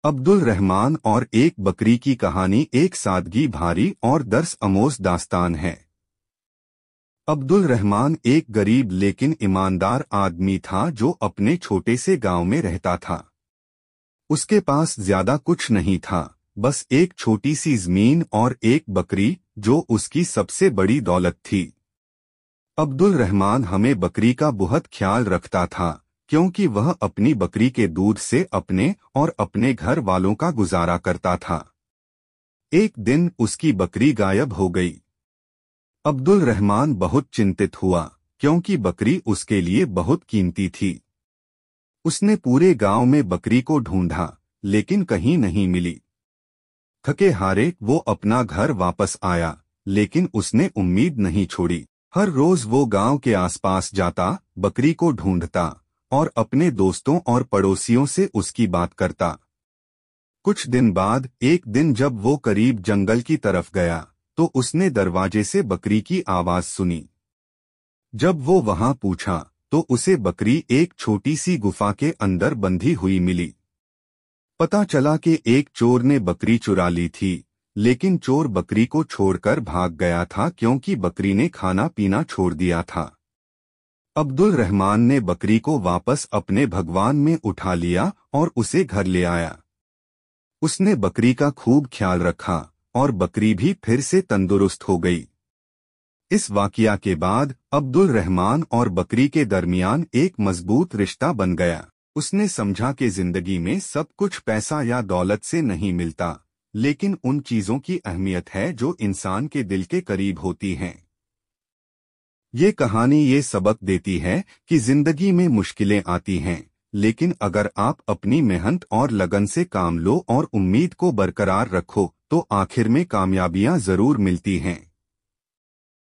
अब्दुल रहमान और एक बकरी की कहानी एक सादगी भारी और दर्स अमोज़ दास्तान है। अब्दुल रहमान एक गरीब लेकिन ईमानदार आदमी था जो अपने छोटे से गांव में रहता था। उसके पास ज्यादा कुछ नहीं था, बस एक छोटी सी जमीन और एक बकरी जो उसकी सबसे बड़ी दौलत थी। अब्दुल रहमान हमें बकरी का बहुत ख्याल रखता था क्योंकि वह अपनी बकरी के दूध से अपने और अपने घर वालों का गुजारा करता था। एक दिन उसकी बकरी गायब हो गई। अब्दुल रहमान बहुत चिंतित हुआ क्योंकि बकरी उसके लिए बहुत कीमती थी। उसने पूरे गांव में बकरी को ढूंढा लेकिन कहीं नहीं मिली। थके हारे वो अपना घर वापस आया, लेकिन उसने उम्मीद नहीं छोड़ी। हर रोज वो गांव के आसपास जाता, बकरी को ढूंढता और अपने दोस्तों और पड़ोसियों से उसकी बात करता। कुछ दिन बाद एक दिन जब वो करीब जंगल की तरफ गया तो उसने दरवाजे से बकरी की आवाज सुनी। जब वो वहां पूछा तो उसे बकरी एक छोटी सी गुफा के अंदर बंधी हुई मिली। पता चला कि एक चोर ने बकरी चुरा ली थी, लेकिन चोर बकरी को छोड़कर भाग गया था क्योंकि बकरी ने खाना पीना छोड़ दिया था। अब्दुल रहमान ने बकरी को वापस अपने भगवान में उठा लिया और उसे घर ले आया। उसने बकरी का खूब ख्याल रखा और बकरी भी फिर से तंदुरुस्त हो गई। इस वाकया के बाद अब्दुल रहमान और बकरी के दरमियान एक मजबूत रिश्ता बन गया। उसने समझा कि जिंदगी में सब कुछ पैसा या दौलत से नहीं मिलता, लेकिन उन चीजों की अहमियत है जो इंसान के दिल के करीब होती हैं। ये कहानी ये सबक देती है कि जिंदगी में मुश्किलें आती हैं, लेकिन अगर आप अपनी मेहनत और लगन से काम लो और उम्मीद को बरकरार रखो तो आखिर में कामयाबियां जरूर मिलती हैं।